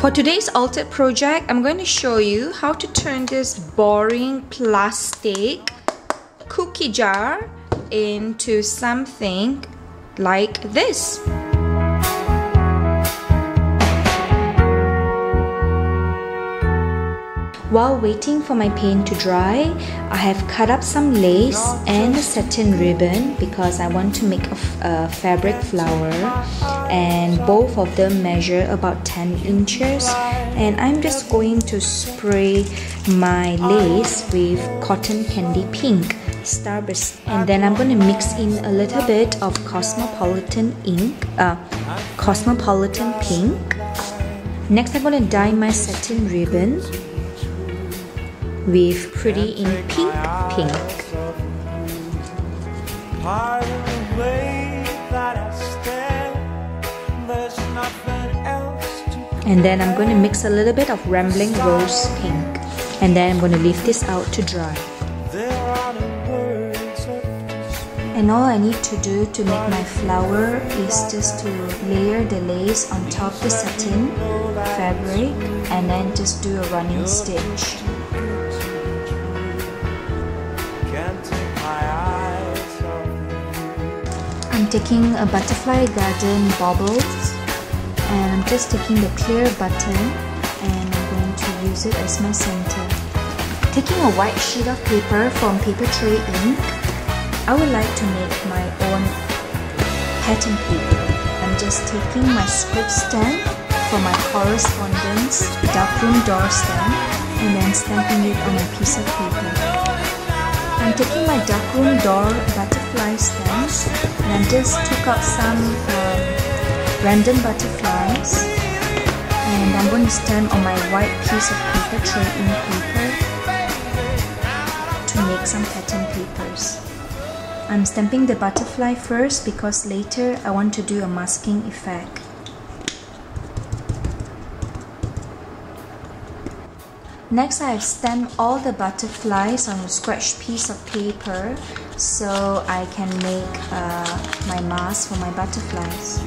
For today's altered project, I'm going to show you how to turn this boring plastic cookie jar into something like this. While waiting for my paint to dry, I have cut up some lace and a satin ribbon because I want to make a fabric flower, and both of them measure about 10 inches, and I'm just going to spray my lace with cotton candy pink, Starburst, and then I'm going to mix in a little bit of Cosmopolitan Pink. Next I'm going to dye my satin ribbon with Pretty in Pink. And then I'm going to mix a little bit of Rambling Rose Pink, and then I'm going to leave this out to dry. And all I need to do to make my flower is just to layer the lace on top of the satin fabric and then just do a running stitch. I'm taking a Butterfly Garden Baubles, and I'm just taking the clear button and I'm going to use it as my center. Taking a white sheet of paper from Paper Tray Ink, I would like to make my own pattern paper. I'm just taking my script stamp for my correspondence darkroom door stamp and then stamping it on a piece of paper. I'm taking my darkroom door butterfly stamps and I just took out some random butterflies, and I'm going to stamp on my white piece of paper, tray ink paper, to make some pattern papers. I'm stamping the butterfly first because later I want to do a masking effect. Next, I have stamped all the butterflies on a scratch piece of paper so I can make my mask for my butterflies.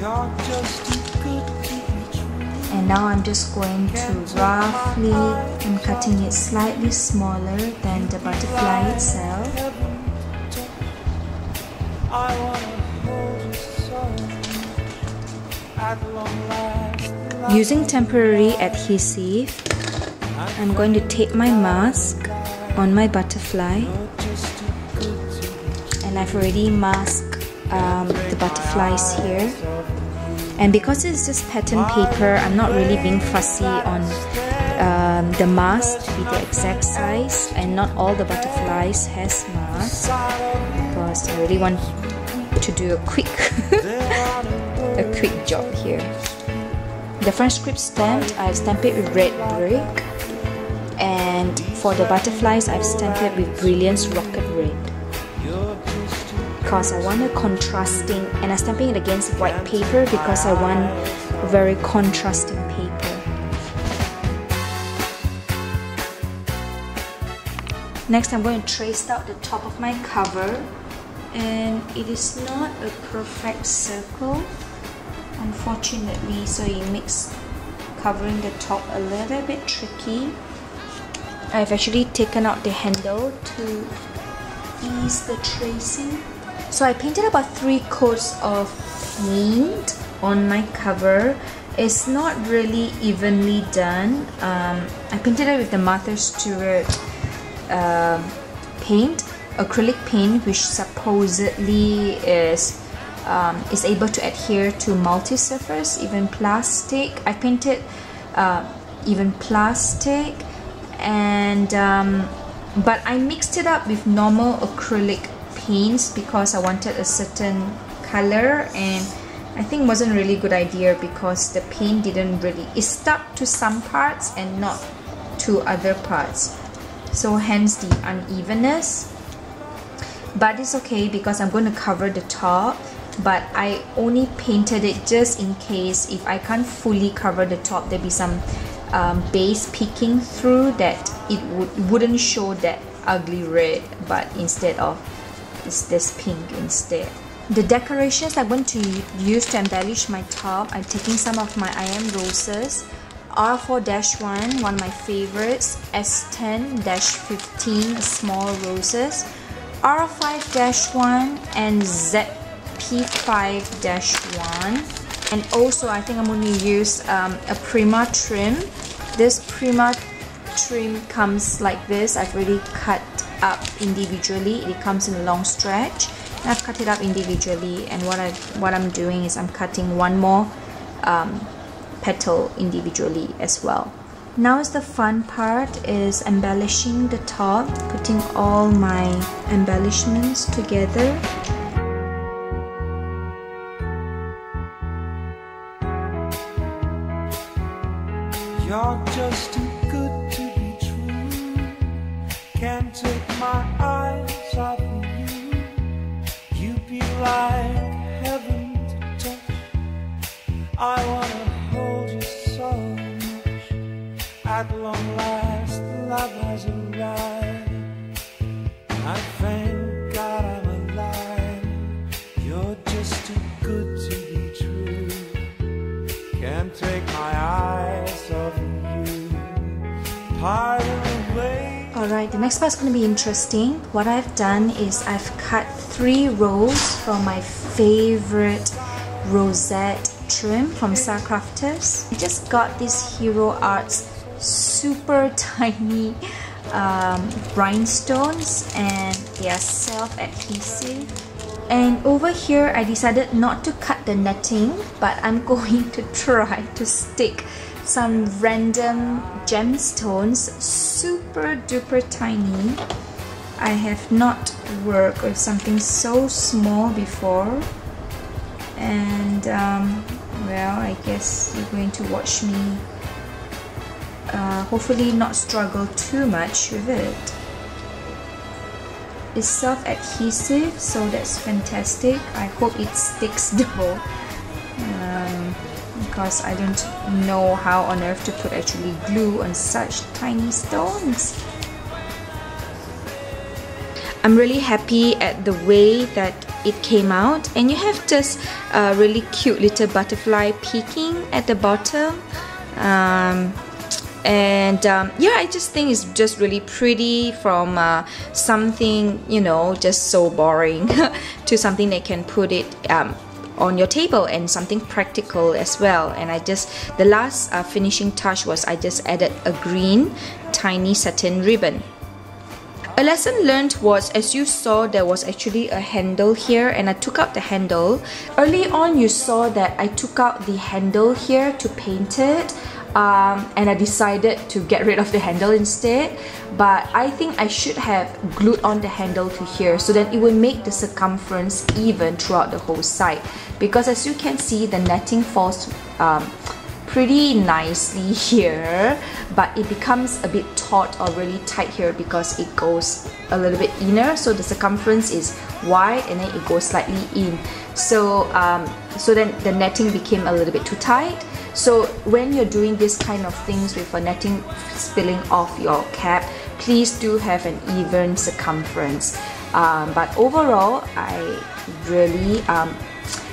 And now I'm just going to roughly, I'm cutting it slightly smaller than the butterfly itself. Using temporary adhesive, I'm going to tape my mask on my butterfly, and I've already masked the butterflies here. And because it's just pattern paper, I'm not really being fussy on the mask to be the exact size, and not all the butterflies has masks because I really want to do a quick job here. The front script stamped, I've stamped it with red brick, and for the butterflies I've stamped it with Brilliance Rocket Red because I want a contrasting, and I'm stamping it against white paper because I want a very contrasting paper. Next I'm going to trace out the top of my cover, and it is not a perfect circle unfortunately, so it makes covering the top a little bit tricky. I've actually taken out the handle to ease the tracing. So I painted about 3 coats of paint on my cover. It's not really evenly done. I painted it with the Martha Stewart paint, acrylic paint, which supposedly is able to adhere to multi-surface, even plastic. I painted even plastic, and but I mixed it up with normal acrylic paints because I wanted a certain color, and I think it wasn't really a good idea because the paint didn't really, it stuck to some parts and not to other parts, so hence the unevenness. But it's okay because I'm going to cover the top, but I only painted it just in case if I can't fully cover the top, there'll be some base peeking through, that it wouldn't show that ugly red, but instead of it's this pink instead. The decorations I'm going to use to embellish my top, I'm taking some of my I Am Roses R4-1, one of my favorites, S10-15 small roses, R5-1 and ZP5-1. And also I think I'm going to use a Prima trim. This Prima trim comes like this. I've already cut up individually. It comes in a long stretch. And I've cut it up individually, and what I'm doing is I'm cutting one more petal individually as well. Now is the fun part, is embellishing the top, putting all my embellishments together. You're just too good to be true. Can't take my eyes off of you. You be like heaven to touch. I wanna hold you so much. At long last, love has arrived. I thank God I'm alive. You're just too good to be true. Can't take my eyes off of you. Pardon the way. Alright, the next part's going to be interesting. What I've done is I've cut 3 rows from my favorite Rosette trim from Starcrafters. I just got this Hero Arts super tiny rhinestones, and they are self-adhesive. And over here I decided not to cut the netting, but I'm going to try to stick some random gemstones, super duper tiny. I have not worked with something so small before, and well, I guess you're going to watch me hopefully not struggle too much with it. It's self-adhesive, so that's fantastic. I hope it sticks though, because I don't know how on earth to put actually glue on such tiny stones. I'm really happy at the way that it came out, and you have this really cute little butterfly peeking at the bottom. Yeah, I just think it's just really pretty, from something, you know, just so boring to something that can put it on your table, and something practical as well. And the last finishing touch was I just added a green tiny satin ribbon. A lesson learned was, as you saw, there was actually a handle here, and I took out the handle. Early on you saw that I took out the handle here to paint it, and I decided to get rid of the handle instead. But I think I should have glued on the handle to here, so that it will make the circumference even throughout the whole side. Because as you can see, the netting falls pretty nicely here, but it becomes a bit taut or really tight here because it goes a little bit inner. So the circumference is wide and then it goes slightly in. So then the netting became a little bit too tight. So when you're doing this kind of things with a netting spilling off your cap, please do have an even circumference. But overall, I really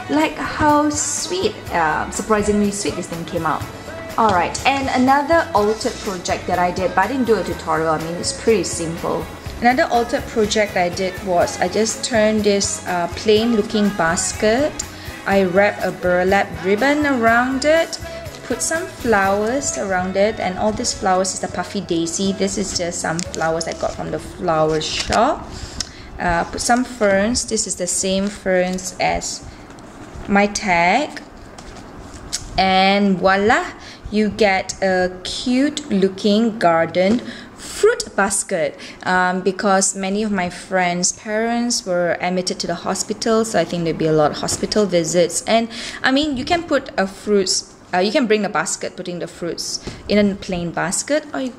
like how sweet, surprisingly sweet this thing came out. Alright, and another altered project that I did, but I didn't do a tutorial, I mean it's pretty simple. Another altered project I did was I just turned this plain looking basket. I wrapped a burlap ribbon around it, put some flowers around it, and all these flowers is the puffy daisy. This is just some flowers I got from the flower shop. Put some ferns. This is the same ferns as my tag, and voila, you get a cute looking garden fruit basket. Because many of my friends' parents were admitted to the hospital, so I think there'll be a lot of hospital visits. And I mean, you can put a fruits, you can bring a basket putting the fruits in a plain basket, or you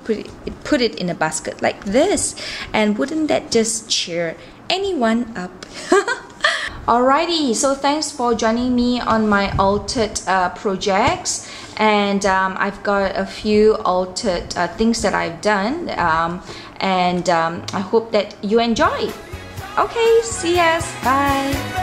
put it in a basket like this, and wouldn't that just cheer anyone up? Alrighty, so thanks for joining me on my altered projects, and I've got a few altered things that I've done, and I hope that you enjoy. Okay, see ya, bye.